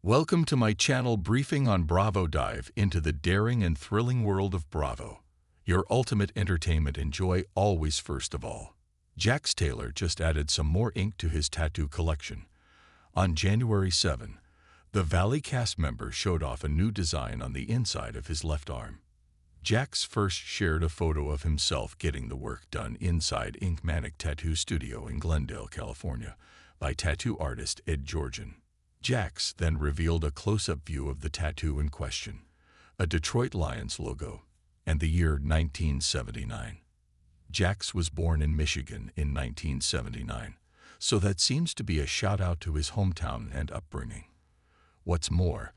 Welcome to my channel briefing on Bravo. Dive into the daring and thrilling world of Bravo. Your ultimate entertainment and joy always first of all. Jax Taylor just added some more ink to his tattoo collection. On January 7, the Valley cast member showed off a new design on the inside of his left arm. Jax first shared a photo of himself getting the work done inside Ink Tattoo Studio in Glendale, California, by tattoo artist Ed Georgian. Jax then revealed a close-up view of the tattoo in question, a Detroit Lions logo, and the year 1979. Jax was born in Michigan in 1979, so that seems to be a shout-out to his hometown and upbringing. What's more,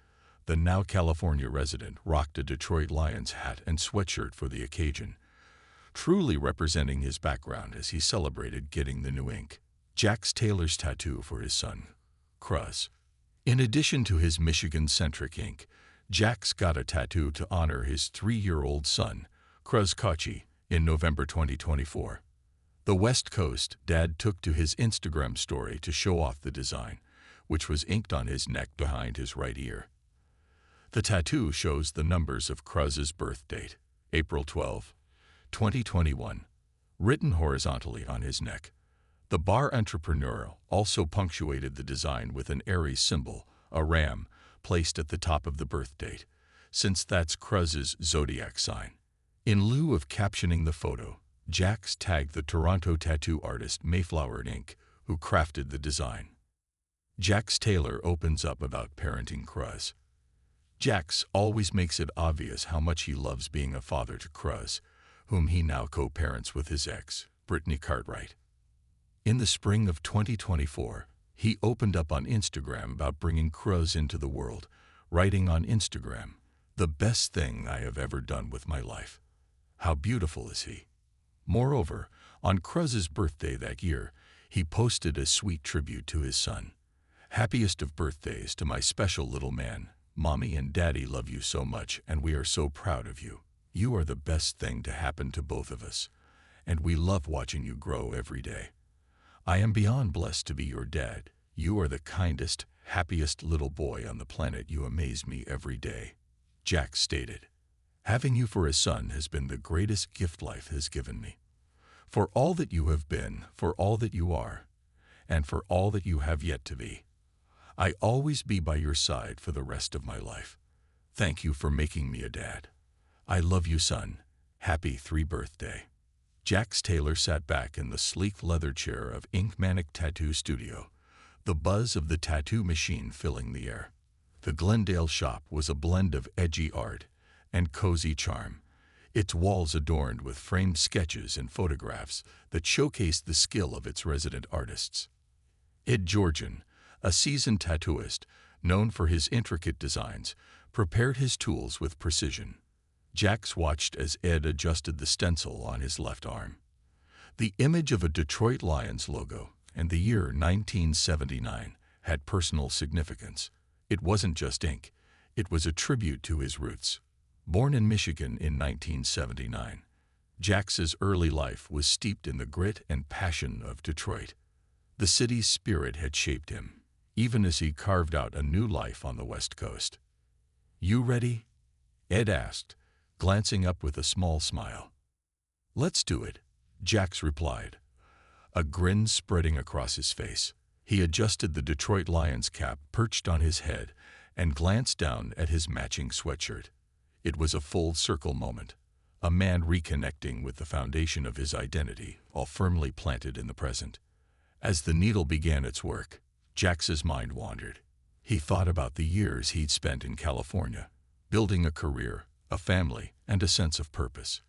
the now California resident rocked a Detroit Lions hat and sweatshirt for the occasion, truly representing his background as he celebrated getting the new ink. Jax Taylor's tattoo for his son, Cruz. In addition to his Michigan-centric ink, Jax got a tattoo to honor his 3-year-old son, Cruz Kachi, in November 2024. The West Coast dad took to his Instagram story to show off the design, which was inked on his neck behind his right ear. The tattoo shows the numbers of Cruz's birth date, April 12, 2021, written horizontally on his neck. The bar entrepreneur also punctuated the design with an Aries symbol, a ram, placed at the top of the birth date, since that's Cruz's zodiac sign. In lieu of captioning the photo, Jax tagged the Toronto tattoo artist Mayflower Inc., who crafted the design. Jax Taylor opens up about parenting Cruz. Jax always makes it obvious how much he loves being a father to Cruz, whom he now co-parents with his ex, Brittany Cartwright. In the spring of 2024, he opened up on Instagram about bringing Cruz into the world, writing on Instagram, "The best thing I have ever done with my life. How beautiful is he?" Moreover, on Cruz's birthday that year, he posted a sweet tribute to his son. "Happiest of birthdays to my special little man. Mommy and Daddy love you so much, and we are so proud of you. You are the best thing to happen to both of us, and we love watching you grow every day. I am beyond blessed to be your dad. You are the kindest, happiest little boy on the planet. You amaze me every day," Jax stated. "Having you for a son has been the greatest gift life has given me. For all that you have been, for all that you are, and for all that you have yet to be. I always be by your side for the rest of my life. Thank you for making me a dad. I love you, son. Happy 3rd birthday." Jax Taylor sat back in the sleek leather chair of Ink Tattoo Studio, the buzz of the tattoo machine filling the air. The Glendale shop was a blend of edgy art and cozy charm, its walls adorned with framed sketches and photographs that showcased the skill of its resident artists. Ed Georgian, a seasoned tattooist known for his intricate designs, prepared his tools with precision. Jax watched as Ed adjusted the stencil on his left arm. The image of a Detroit Lions logo and the year 1979 had personal significance. It wasn't just ink, it was a tribute to his roots. Born in Michigan in 1979, Jax's early life was steeped in the grit and passion of Detroit. The city's spirit had shaped him, even as he carved out a new life on the West Coast. "You ready?" Ed asked, glancing up with a small smile. "Let's do it," Jax replied, a grin spreading across his face. He adjusted the Detroit Lions cap perched on his head and glanced down at his matching sweatshirt. It was a full-circle moment, a man reconnecting with the foundation of his identity, all firmly planted in the present. As the needle began its work, Jax's mind wandered. He thought about the years he'd spent in California, building a career, a family, and a sense of purpose.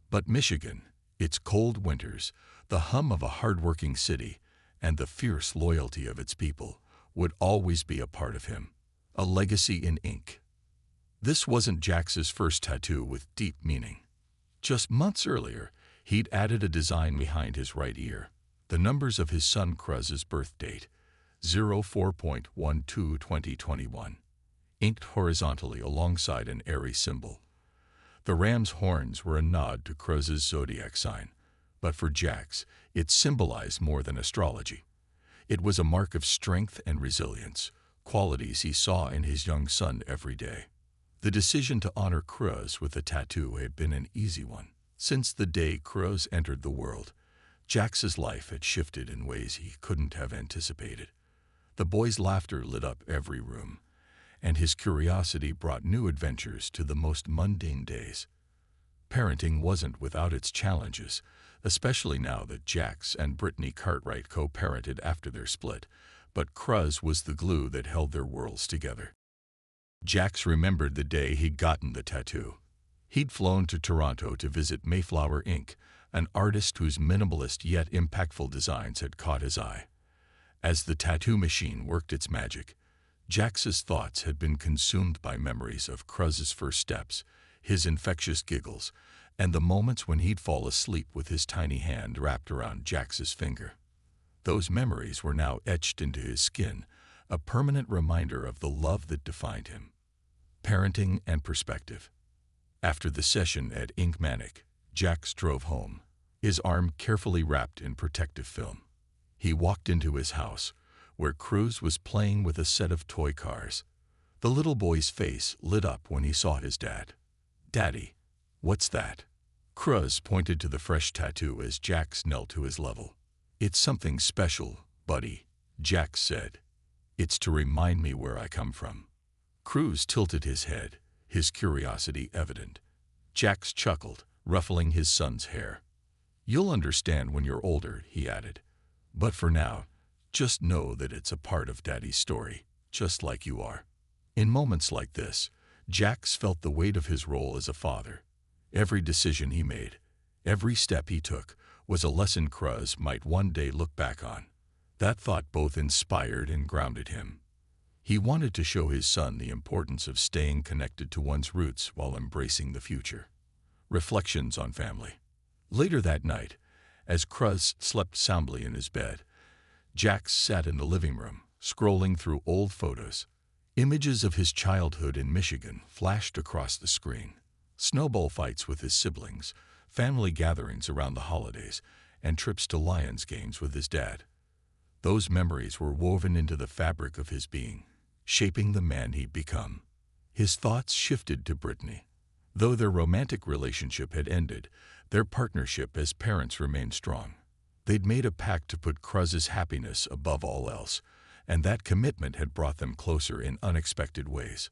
But Michigan, its cold winters, the hum of a hard-working city, and the fierce loyalty of its people would always be a part of him, a legacy in ink. This wasn't Jax's first tattoo with deep meaning. Just months earlier, he'd added a design behind his right ear, the numbers of his son Cruz's birth date, 04.12/2021, inked horizontally alongside an Aries symbol. The ram's horns were a nod to Cruz's zodiac sign, but for Jax, it symbolized more than astrology. It was a mark of strength and resilience, qualities he saw in his young son every day. The decision to honor Cruz with a tattoo had been an easy one. Since the day Cruz entered the world, Jax's life had shifted in ways he couldn't have anticipated. The boy's laughter lit up every room, and his curiosity brought new adventures to the most mundane days. Parenting wasn't without its challenges, especially now that Jax and Brittany Cartwright co-parented after their split, but Cruz was the glue that held their worlds together. Jax remembered the day he'd gotten the tattoo. He'd flown to Toronto to visit Mayflower Inc., an artist whose minimalist yet impactful designs had caught his eye. As the tattoo machine worked its magic, Jax's thoughts had been consumed by memories of Cruz's first steps, his infectious giggles, and the moments when he'd fall asleep with his tiny hand wrapped around Jax's finger. Those memories were now etched into his skin, a permanent reminder of the love that defined him. Parenting and perspective. After the session at Ink Manic, Jax drove home, his arm carefully wrapped in protective film. He walked into his house, where Cruz was playing with a set of toy cars. The little boy's face lit up when he saw his dad. "Daddy, what's that?" Cruz pointed to the fresh tattoo as Jax knelt to his level. "It's something special, buddy," Jax said. "It's to remind me where I come from." Cruz tilted his head, his curiosity evident. Jax chuckled, ruffling his son's hair. "You'll understand when you're older," he added. "But for now, just know that it's a part of Daddy's story, just like you are." In moments like this, Jax felt the weight of his role as a father. Every decision he made, every step he took, was a lesson Cruz might one day look back on. That thought both inspired and grounded him. He wanted to show his son the importance of staying connected to one's roots while embracing the future. Reflections on family. Later that night, as Cruz slept soundly in his bed, Jax sat in the living room, scrolling through old photos. Images of his childhood in Michigan flashed across the screen. Snowball fights with his siblings, family gatherings around the holidays, and trips to Lions games with his dad. Those memories were woven into the fabric of his being, shaping the man he'd become. His thoughts shifted to Brittany. Though their romantic relationship had ended, their partnership as parents remained strong. They'd made a pact to put Cruz's happiness above all else, and that commitment had brought them closer in unexpected ways.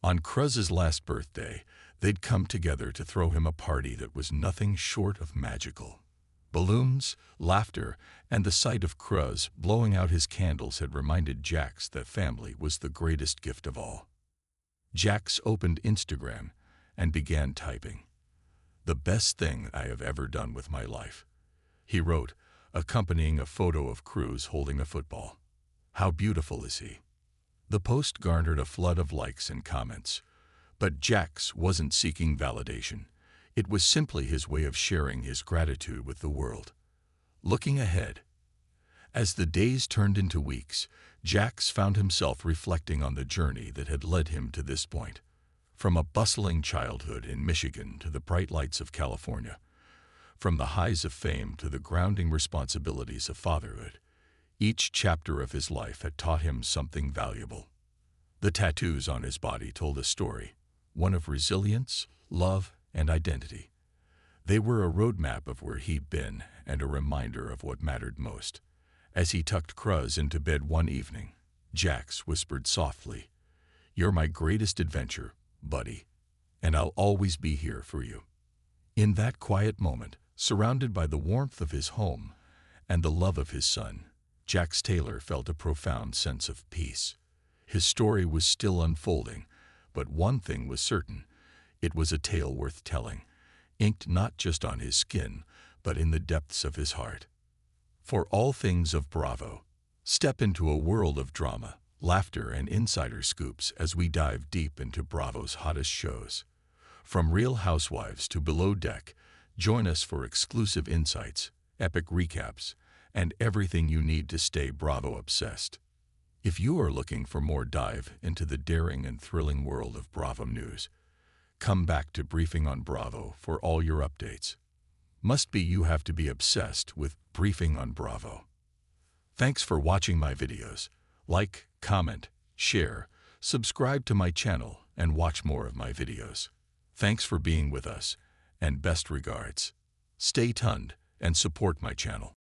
On Cruz's last birthday, they'd come together to throw him a party that was nothing short of magical. Balloons, laughter, and the sight of Cruz blowing out his candles had reminded Jax that family was the greatest gift of all. Jax opened Instagram and began typing. "The best thing I have ever done with my life," he wrote, accompanying a photo of Cruz holding a football. "How beautiful is he?" The post garnered a flood of likes and comments, but Jax wasn't seeking validation. It was simply his way of sharing his gratitude with the world. Looking ahead. As the days turned into weeks, Jax found himself reflecting on the journey that had led him to this point. From a bustling childhood in Michigan to the bright lights of California, from the highs of fame to the grounding responsibilities of fatherhood, each chapter of his life had taught him something valuable. The tattoos on his body told a story, one of resilience, love, and identity. They were a roadmap of where he'd been and a reminder of what mattered most. As he tucked Cruz into bed one evening, Jax whispered softly, "You're my greatest adventure, buddy, and I'll always be here for you." In that quiet moment, surrounded by the warmth of his home and the love of his son, Jax Taylor felt a profound sense of peace. His story was still unfolding, but one thing was certain: it was a tale worth telling, inked not just on his skin, but in the depths of his heart. For all things of Bravo, step into a world of drama, laughter, and insider scoops as we dive deep into Bravo's hottest shows. From Real Housewives to Below Deck, join us for exclusive insights, epic recaps, and everything you need to stay Bravo obsessed. If you are looking for more dive into the daring and thrilling world of Bravo news, come back to Briefing on Bravo for all your updates. Must be you have to be obsessed with Briefing on Bravo. Thanks for watching my videos. Like, comment, share, subscribe to my channel, and watch more of my videos. Thanks for being with us, and best regards. Stay tuned and support my channel.